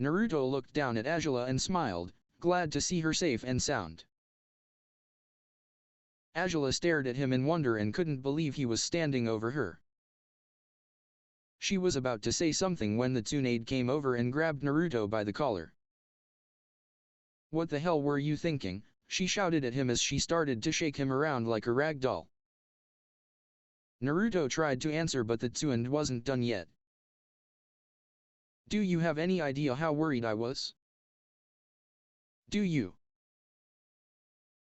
Naruto looked down at Azula and smiled, glad to see her safe and sound. Azula stared at him in wonder and couldn't believe he was standing over her. She was about to say something when the Tsunade came over and grabbed Naruto by the collar. "What the hell were you thinking?" she shouted at him as she started to shake him around like a rag doll. Naruto tried to answer, but the Tsunade wasn't done yet. "Do you have any idea how worried I was? Do you?"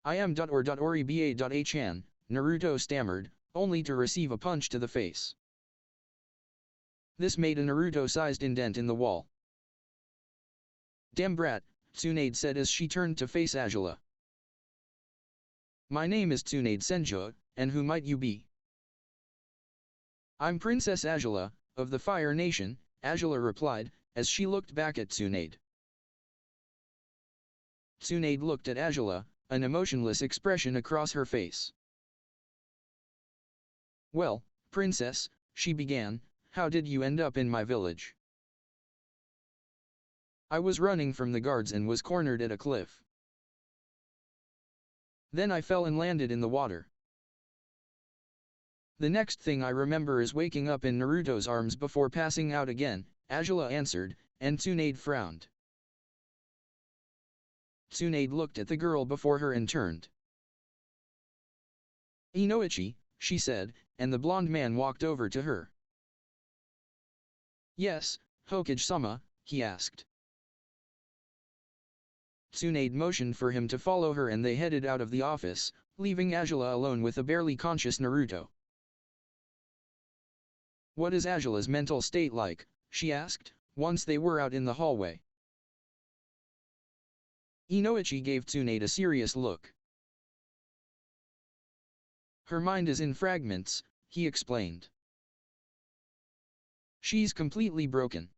"I am .or.oriba.hn, Naruto stammered, only to receive a punch to the face. This made a Naruto-sized indent in the wall. "Damn brat," Tsunade said as she turned to face Azula. "My name is Tsunade Senju, and who might you be?" "I'm Princess Azula, of the Fire Nation," Azula replied, as she looked back at Tsunade. Tsunade looked at Azula, an emotionless expression across her face. "Well, Princess," she began, "how did you end up in my village?" "I was running from the guards and was cornered at a cliff. Then I fell and landed in the water. The next thing I remember is waking up in Naruto's arms before passing out again," Azula answered, and Tsunade frowned. Tsunade looked at the girl before her and turned. "Inoichi," she said, and the blonde man walked over to her. "Yes, Hokage-sama," he asked. Tsunade motioned for him to follow her and they headed out of the office, leaving Azula alone with a barely conscious Naruto. "What is Azula's mental state like?" she asked, once they were out in the hallway. Inoichi gave Tsunade a serious look. "Her mind is in fragments," he explained. "She's completely broken.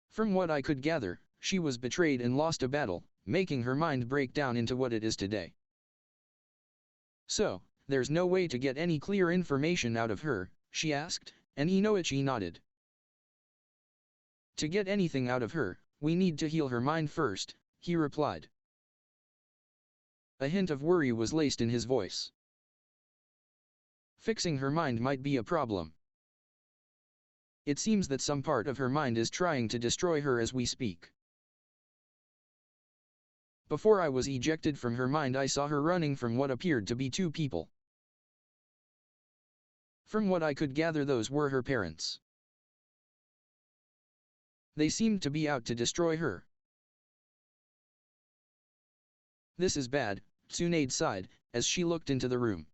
From what I could gather, she was betrayed and lost a battle, making her mind break down into what it is today. So, there's no way to get any clear information out of her?" she asked, and Inoichi nodded. "To get anything out of her, we need to heal her mind first," he replied. A hint of worry was laced in his voice. "Fixing her mind might be a problem. It seems that some part of her mind is trying to destroy her as we speak. Before I was ejected from her mind, I saw her running from what appeared to be two people. From what I could gather, those were her parents. They seemed to be out to destroy her." "This is bad," Tsunade sighed, as she looked into the room.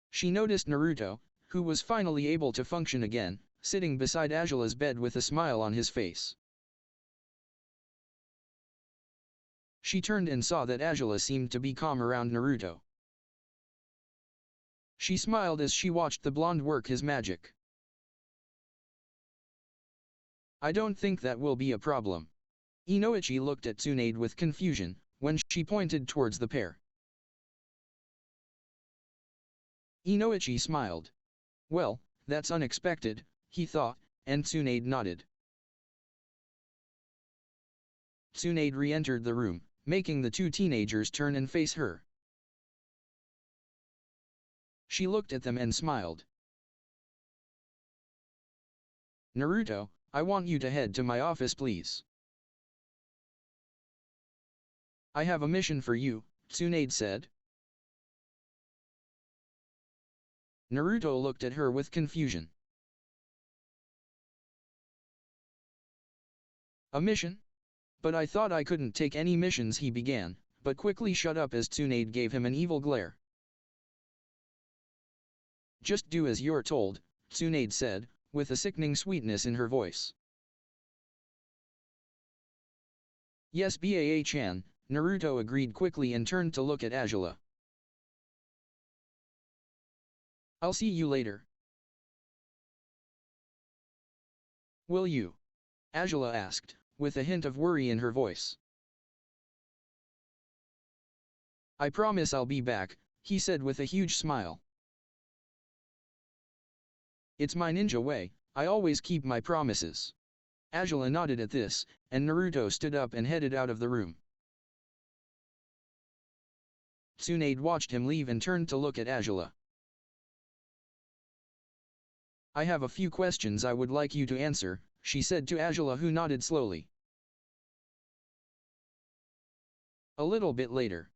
She noticed Naruto, who was finally able to function again, sitting beside Azula's bed with a smile on his face. She turned and saw that Azula seemed to be calm around Naruto. She smiled as she watched the blonde work his magic. "I don't think that will be a problem." Inoichi looked at Tsunade with confusion, when she pointed towards the pair. Inoichi smiled. "Well, that's unexpected," he thought, and Tsunade nodded. Tsunade re-entered the room, making the two teenagers turn and face her. She looked at them and smiled. "Naruto, I want you to head to my office, please." "I have a mission for you," Tsunade said. Naruto looked at her with confusion. "A mission? But I thought I couldn't take any missions," he began, but quickly shut up as Tsunade gave him an evil glare. "Just do as you're told," Tsunade said, with a sickening sweetness in her voice. "Yes, Baa-chan," Naruto agreed quickly and turned to look at Azula. "I'll see you later." "Will you?" Azula asked, with a hint of worry in her voice. "I promise I'll be back," he said with a huge smile. "It's my ninja way, I always keep my promises." Azula nodded at this, and Naruto stood up and headed out of the room. Tsunade watched him leave and turned to look at Azula. "I have a few questions I would like you to answer," she said to Azula, who nodded slowly. A little bit later,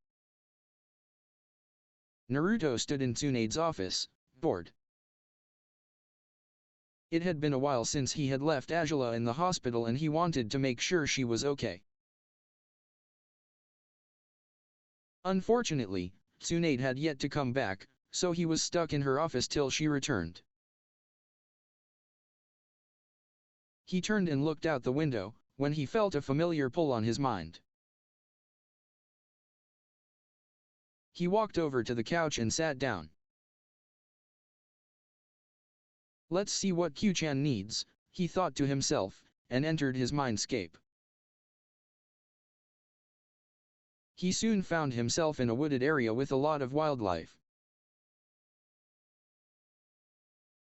Naruto stood in Tsunade's office, bored. It had been a while since he had left Azula in the hospital and he wanted to make sure she was okay. Unfortunately, Tsunade had yet to come back, so he was stuck in her office till she returned. He turned and looked out the window, when he felt a familiar pull on his mind. He walked over to the couch and sat down. "Let's see what Q-chan needs," he thought to himself, and entered his mindscape. He soon found himself in a wooded area with a lot of wildlife.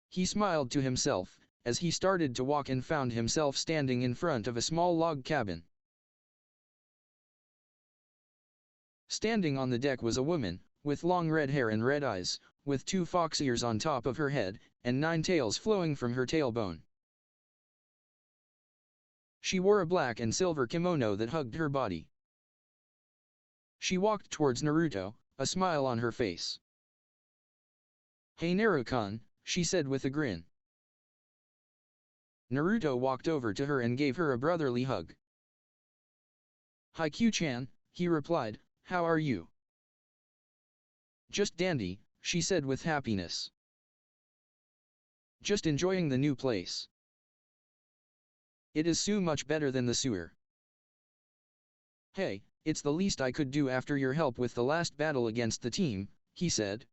He smiled to himself, as he started to walk and found himself standing in front of a small log cabin. Standing on the deck was a woman, with long red hair and red eyes, with 2 fox ears on top of her head, and 9 tails flowing from her tailbone. She wore a black and silver kimono that hugged her body. She walked towards Naruto, a smile on her face. "Hey Naruto-kun," she said with a grin. Naruto walked over to her and gave her a brotherly hug. "Hi Q-chan," he replied, "how are you?" "Just dandy," she said with happiness. "Just enjoying the new place. It is so much better than the sewer." "Hey, it's the least I could do after your help with the last battle against the team," he said.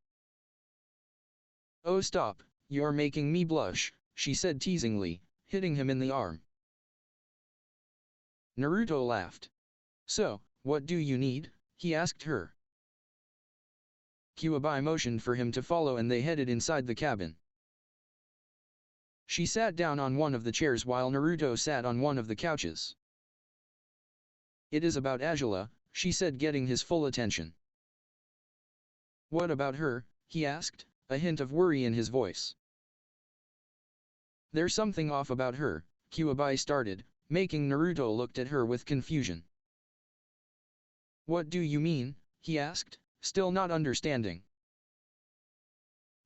"Oh stop, you're making me blush," she said teasingly, hitting him in the arm. Naruto laughed. "So, what do you need?" he asked her. Kyuubi motioned for him to follow and they headed inside the cabin. She sat down on one of the chairs while Naruto sat on one of the couches. "It is about Azula," she said, getting his full attention. "What about her?" he asked, a hint of worry in his voice. "There's something off about her," Kyuubi started, making Naruto look at her with confusion. "What do you mean?" he asked, still not understanding.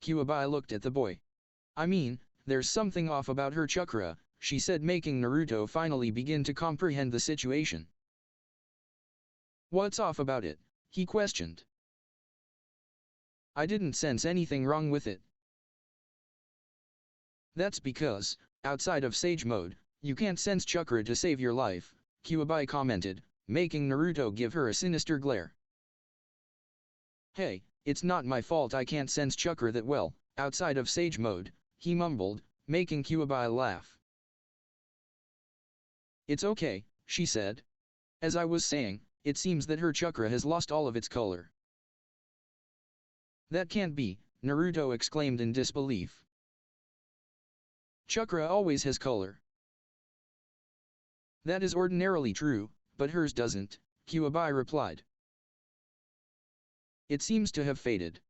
Kyuubi looked at the boy. "I mean, there's something off about her chakra," she said, making Naruto finally begin to comprehend the situation. "What's off about it?" he questioned. "I didn't sense anything wrong with it." "That's because, outside of Sage Mode, you can't sense chakra to save your life," Kyuubi commented, making Naruto give her a sinister glare. "Hey, it's not my fault I can't sense chakra that well, outside of Sage Mode," he mumbled, making Kyuubi laugh. "It's okay," she said. "As I was saying, it seems that her chakra has lost all of its color." "That can't be," Naruto exclaimed in disbelief. "Chakra always has color." "That is ordinarily true, but hers doesn't," Kyuubi replied. "It seems to have faded."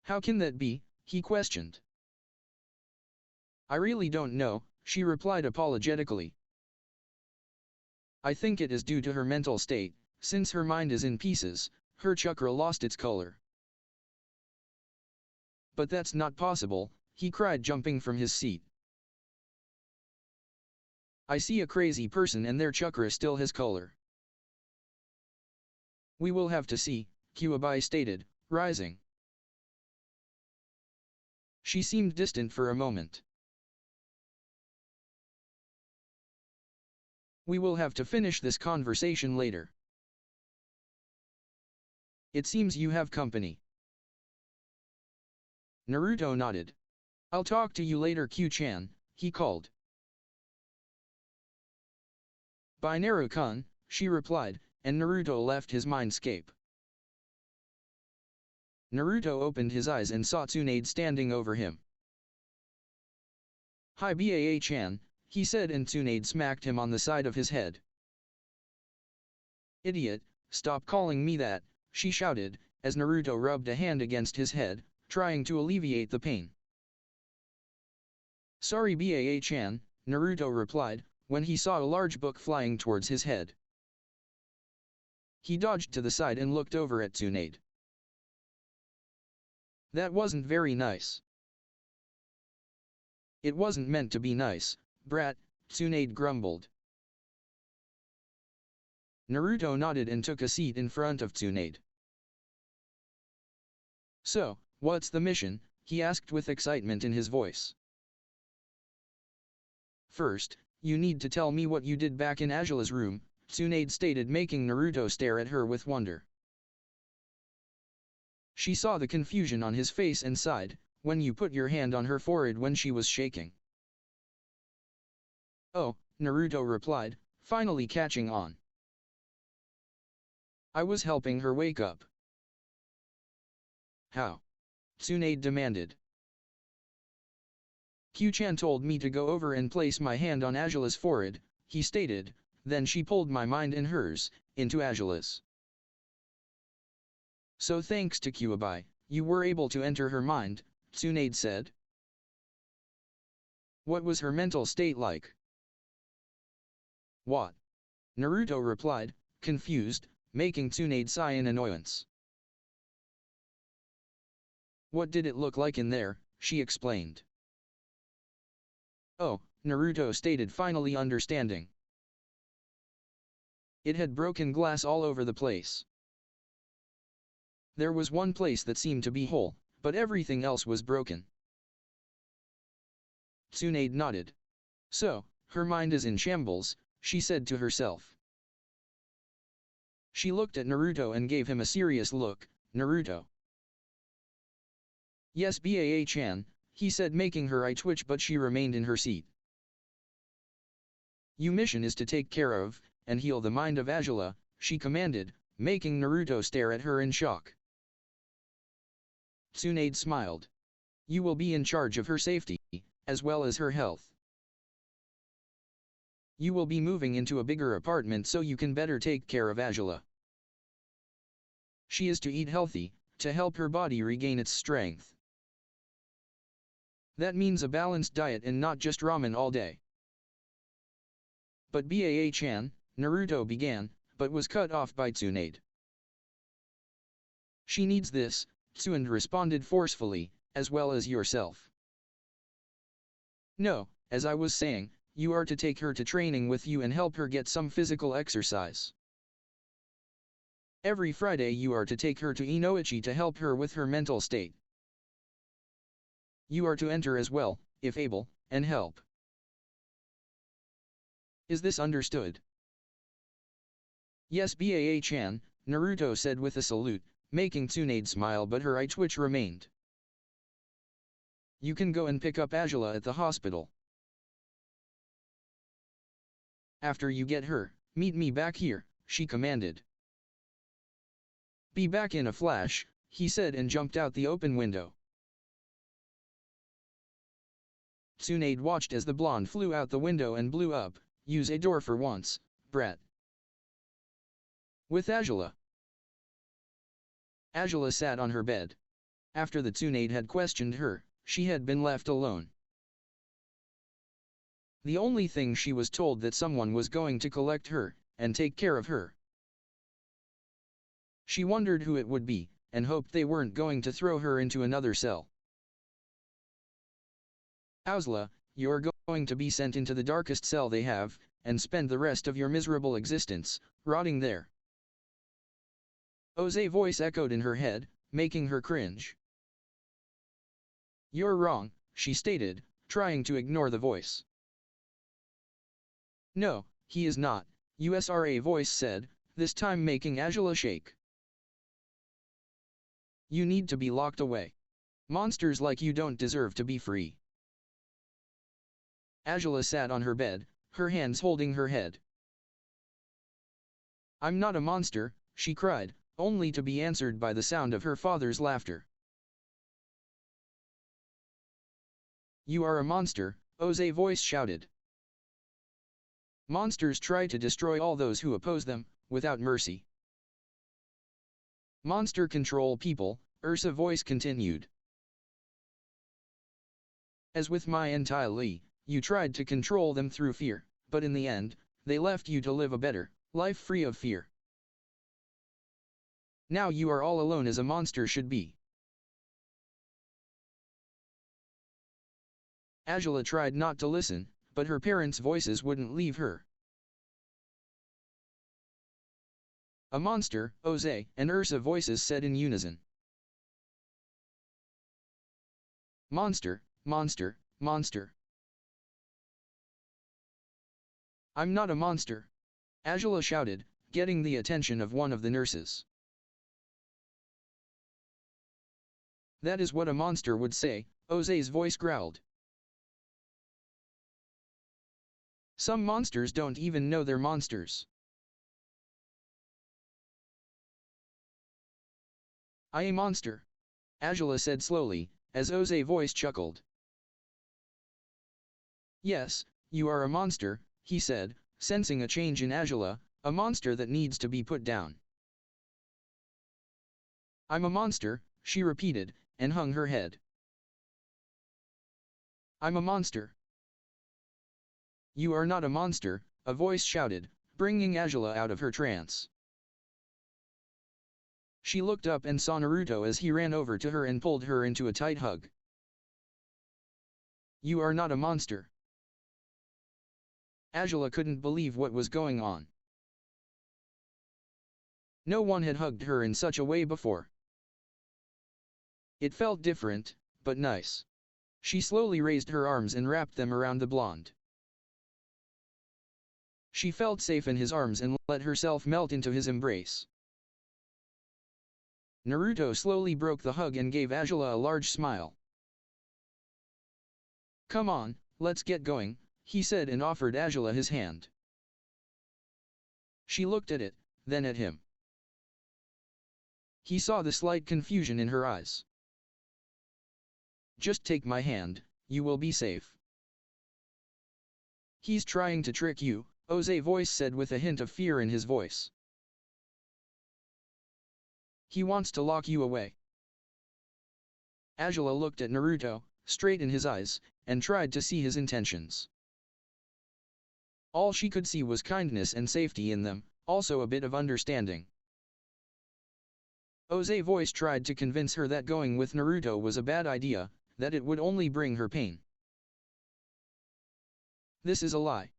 "How can that be?" he questioned. "I really don't know," she replied apologetically. "I think it is due to her mental state, since her mind is in pieces, her chakra lost its color." "But that's not possible," he cried, jumping from his seat. "I see a crazy person and their chakra still has color." "We will have to see," Kyuubi stated, rising. She seemed distant for a moment. "We will have to finish this conversation later. It seems you have company." Naruto nodded. "I'll talk to you later Q-chan," he called. "Bye Naruto-kun," she replied, and Naruto left his mindscape. Naruto opened his eyes and saw Tsunade standing over him. "Hi Baa-chan," he said, and Tsunade smacked him on the side of his head. Idiot, stop calling me that, she shouted, as Naruto rubbed a hand against his head, trying to alleviate the pain. Sorry Baa-chan, Naruto replied, when he saw a large book flying towards his head. He dodged to the side and looked over at Tsunade. That wasn't very nice. It wasn't meant to be nice, brat, Tsunade grumbled. Naruto nodded and took a seat in front of Tsunade. So, what's the mission? He asked with excitement in his voice. First, you need to tell me what you did back in Azula's room, Tsunade stated, making Naruto stare at her with wonder. She saw the confusion on his face and sighed, when you put your hand on her forehead when she was shaking. Oh, Naruto replied, finally catching on. I was helping her wake up. How? Tsunade demanded. Q-chan told me to go over and place my hand on Azula's forehead, he stated, then she pulled my mind in hers, into Azula's. So thanks to Kyuubi, you were able to enter her mind, Tsunade said. What was her mental state like? What? Naruto replied, confused, making Tsunade sigh in annoyance. What did it look like in there? She explained. Oh, Naruto stated, finally understanding. It had broken glass all over the place. There was one place that seemed to be whole, but everything else was broken. Tsunade nodded. So, her mind is in shambles, she said to herself. She looked at Naruto and gave him a serious look. Naruto. Yes Baa-chan, he said, making her eye twitch, but she remained in her seat. Your mission is to take care of, and heal the mind of Azula, she commanded, making Naruto stare at her in shock. Tsunade smiled. You will be in charge of her safety, as well as her health. You will be moving into a bigger apartment so you can better take care of Azula. She is to eat healthy, to help her body regain its strength. That means a balanced diet and not just ramen all day. But Baa-chan, Naruto began, but was cut off by Tsunade. She needs this, Tsunade responded forcefully, as well as yourself. No, as I was saying, you are to take her to training with you and help her get some physical exercise. Every Friday you are to take her to Inoichi to help her with her mental state. You are to enter as well, if able, and help. Is this understood? Yes Baa-chan, Naruto said with a salute, making Tsunade smile, but her eye twitch remained. You can go and pick up Azula at the hospital. After you get her, meet me back here, she commanded. Be back in a flash, he said, and jumped out the open window. Tsunade watched as the blonde flew out the window and blew up. Use a door for once, brat. With Azula. Azula sat on her bed. After the Tsunade had questioned her, she had been left alone. The only thing she was told that someone was going to collect her, and take care of her. She wondered who it would be, and hoped they weren't going to throw her into another cell. Azula, you're going to be sent into the darkest cell they have, and spend the rest of your miserable existence, rotting there. Oze's voice echoed in her head, making her cringe. You're wrong, she stated, trying to ignore the voice. No, he is not, USRA voice said, this time making Azula shake. You need to be locked away. Monsters like you don't deserve to be free. Azula sat on her bed, her hands holding her head. I'm not a monster, she cried, only to be answered by the sound of her father's laughter. You are a monster, Oze's voice shouted. Monsters try to destroy all those who oppose them, without mercy. Monster control people, Ursa's voice continued. As with my entire Li, you tried to control them through fear, but in the end, they left you to live a better life free of fear. Now you are all alone as a monster should be. Azula tried not to listen, but her parents' voices wouldn't leave her. A monster, Jose, and Ursa's voices said in unison. Monster, monster, monster. I'm not a monster, Azula shouted, getting the attention of one of the nurses. That is what a monster would say, Jose's voice growled. Some monsters don't even know they're monsters. I am a monster, Azula said slowly, as Jose's voice chuckled. Yes, you are a monster, he said, sensing a change in Azula, a monster that needs to be put down. I'm a monster, she repeated, and hung her head. I'm a monster. You are not a monster, a voice shouted, bringing Azula out of her trance. She looked up and saw Naruto as he ran over to her and pulled her into a tight hug. You are not a monster. Azula couldn't believe what was going on. No one had hugged her in such a way before. It felt different, but nice. She slowly raised her arms and wrapped them around the blonde. She felt safe in his arms and let herself melt into his embrace. Naruto slowly broke the hug and gave Azula a large smile. Come on, let's get going, he said and offered Azula his hand. She looked at it, then at him. He saw the slight confusion in her eyes. Just take my hand, you will be safe. He's trying to trick you, Jose's voice said with a hint of fear in his voice. He wants to lock you away. Azula looked at Naruto, straight in his eyes, and tried to see his intentions. All she could see was kindness and safety in them, also a bit of understanding. Jose's voice tried to convince her that going with Naruto was a bad idea, that it would only bring her pain. This is a lie.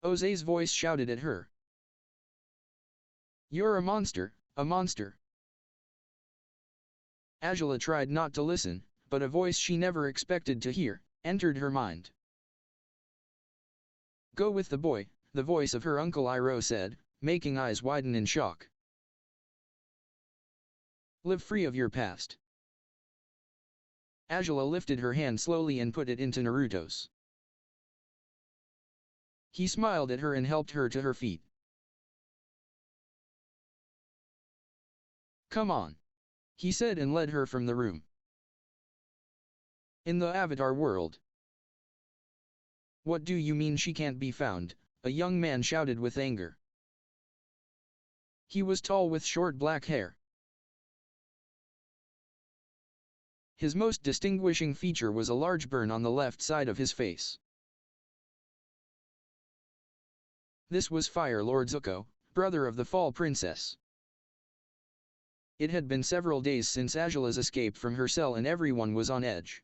Jose's voice shouted at her. You're a monster, a monster. Azula tried not to listen, but a voice she never expected to hear, entered her mind. Go with the boy, the voice of her uncle Iroh said, making eyes widen in shock. Live free of your past. Azula lifted her hand slowly and put it into Naruto's. He smiled at her and helped her to her feet. Come on, he said and led her from the room. In the Avatar world. What do you mean she can't be found? A young man shouted with anger. He was tall with short black hair. His most distinguishing feature was a large burn on the left side of his face. This was Fire Lord Zuko, brother of the Fall Princess. It had been several days since Azula's escape from her cell and everyone was on edge.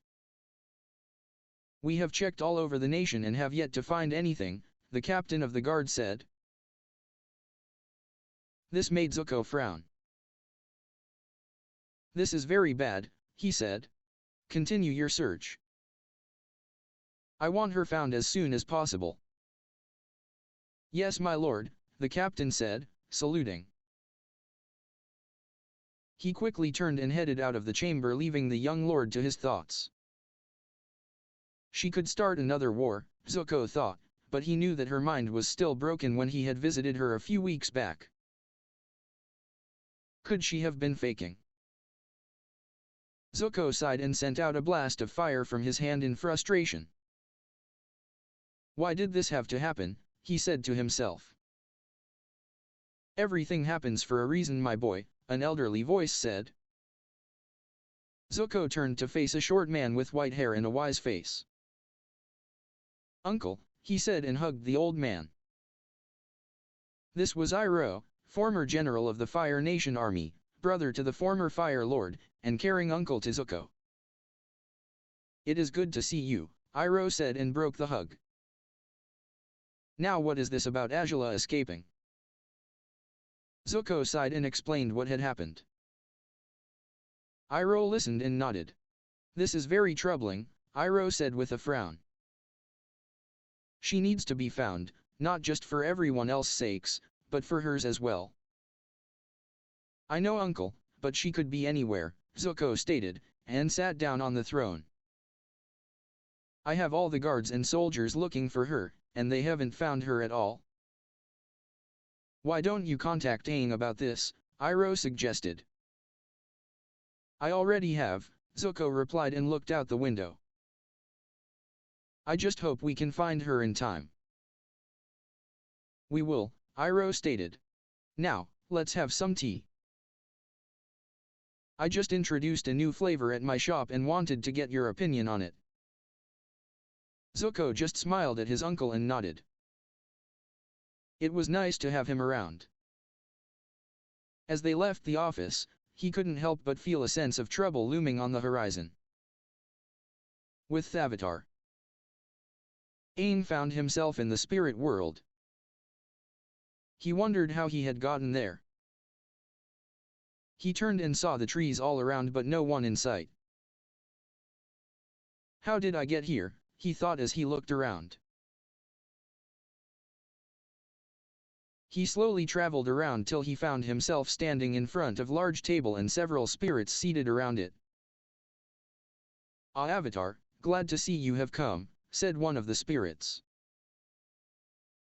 We have checked all over the nation and have yet to find anything, the captain of the guard said. This made Zuko frown. This is very bad, he said. Continue your search. I want her found as soon as possible. Yes, my lord, the captain said, saluting. He quickly turned and headed out of the chamber, leaving the young lord to his thoughts. She could start another war, Zuko thought, but he knew that her mind was still broken when he had visited her a few weeks back. Could she have been faking? Zuko sighed and sent out a blast of fire from his hand in frustration. Why did this have to happen, he said to himself. Everything happens for a reason, my boy, an elderly voice said. Zuko turned to face a short man with white hair and a wise face. Uncle, he said and hugged the old man. This was Iroh, former general of the Fire Nation army, brother to the former Fire Lord, and caring uncle to Zuko. It is good to see you, Iroh said and broke the hug. Now what is this about Azula escaping? Zuko sighed and explained what had happened. Iroh listened and nodded. This is very troubling, Iroh said with a frown. She needs to be found, not just for everyone else's sakes, but for hers as well. I know, uncle, but she could be anywhere, Zuko stated, and sat down on the throne. I have all the guards and soldiers looking for her, and they haven't found her at all. Why don't you contact Aang about this, Iroh suggested. I already have, Zuko replied and looked out the window. I just hope we can find her in time. We will, Iroh stated. Now, let's have some tea. I just introduced a new flavor at my shop and wanted to get your opinion on it. Zuko just smiled at his uncle and nodded. It was nice to have him around. As they left the office, he couldn't help but feel a sense of trouble looming on the horizon. With Avatar, Aang found himself in the spirit world. He wondered how he had gotten there. He turned and saw the trees all around but no one in sight. How did I get here, he thought as he looked around. He slowly traveled around till he found himself standing in front of a large table and several spirits seated around it. Ah, Avatar, glad to see you have come, said one of the spirits.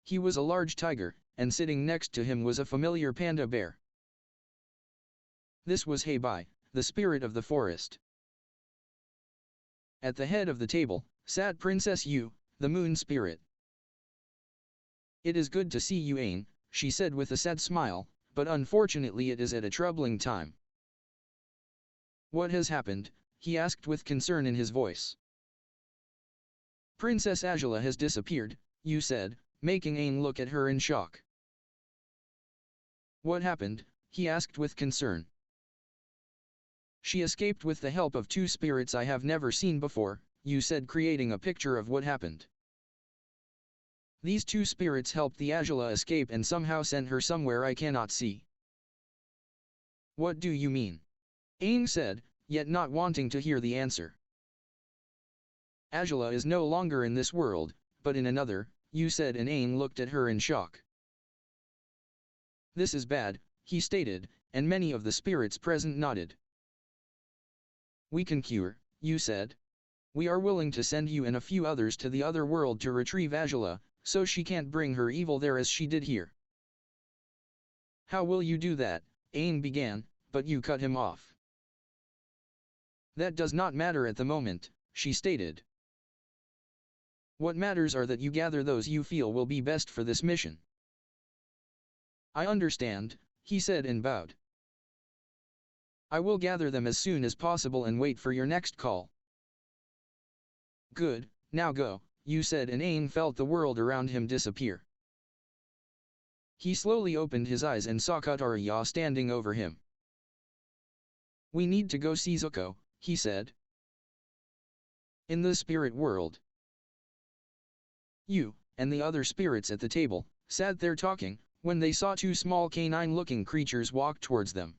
He was a large tiger, and sitting next to him was a familiar panda bear. This was Heibai, the spirit of the forest. At the head of the table, sat Princess Yu, the moon spirit. It is good to see you, Aang, she said with a sad smile, but unfortunately it is at a troubling time. What has happened? He asked with concern in his voice. Princess Azula has disappeared, Yu said, making Aang look at her in shock. What happened? He asked with concern. She escaped with the help of two spirits I have never seen before, Yu said, creating a picture of what happened. These two spirits helped the Azula escape and somehow sent her somewhere I cannot see. What do you mean? Aang said, yet not wanting to hear the answer. Azula is no longer in this world, but in another, Yu said, and Aang looked at her in shock. This is bad, he stated, and many of the spirits present nodded. We can cure, Yu said. We are willing to send you and a few others to the other world to retrieve Azula, so she can't bring her evil there as she did here. How will you do that? Aang began, but Yu cut him off. That does not matter at the moment, she stated. What matters are that you gather those you feel will be best for this mission. I understand, he said and bowed. I will gather them as soon as possible and wait for your next call. Good, now go, Yu said, and Aang felt the world around him disappear. He slowly opened his eyes and saw Katara standing over him. We need to go see Zuko, he said. In the spirit world. Yu, and the other spirits at the table, sat there talking, when they saw two small canine-looking creatures walk towards them.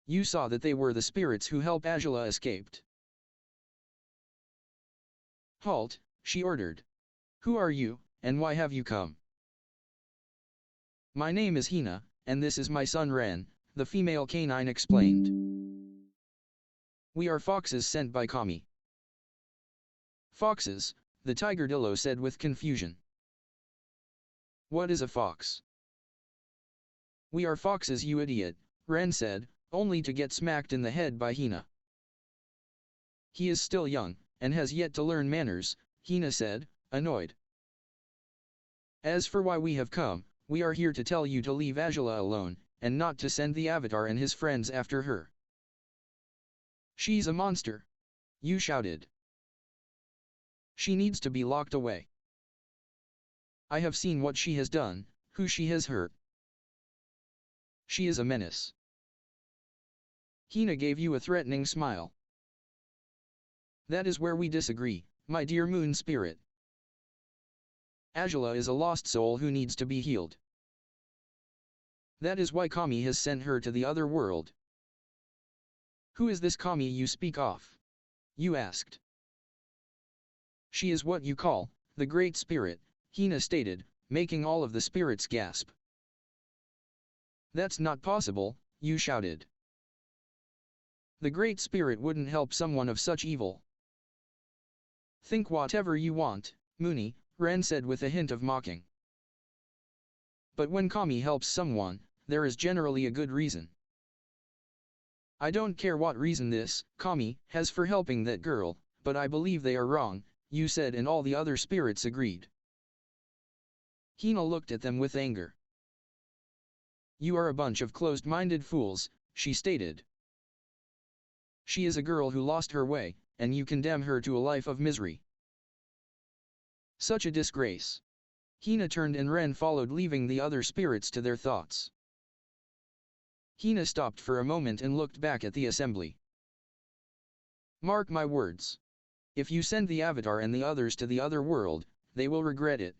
Yu saw that they were the spirits who helped Azula escaped. Halt, she ordered. Who are you, and why have you come? My name is Hina, and this is my son Ren, the female canine explained. We are foxes sent by Kami. Foxes, the tigerdillo said with confusion. What is a fox? We are foxes, you idiot, Ren said, only to get smacked in the head by Hina. He is still young, and has yet to learn manners, Hina said, annoyed. As for why we have come, we are here to tell you to leave Azula alone, and not to send the Avatar and his friends after her. She's a monster. You shouted. She needs to be locked away. I have seen what she has done, who she has hurt. She is a menace. Hina gave you a threatening smile. That is where we disagree, my dear moon spirit. Azula is a lost soul who needs to be healed. That is why Kami has sent her to the other world. Who is this Kami you speak of? You asked. She is what you call, the Great Spirit, Hina stated, making all of the spirits gasp. That's not possible, you shouted. The Great Spirit wouldn't help someone of such evil. Think whatever you want, Moony, Ren said with a hint of mocking. But when Kami helps someone, there is generally a good reason. I don't care what reason this, Kami, has for helping that girl, but I believe they are wrong, you said, and all the other spirits agreed. Hina looked at them with anger. You are a bunch of closed-minded fools, she stated. She is a girl who lost her way, and you condemn her to a life of misery. Such a disgrace. Hina turned and Ren followed, leaving the other spirits to their thoughts. Hina stopped for a moment and looked back at the assembly. Mark my words. If you send the Avatar and the others to the other world, they will regret it,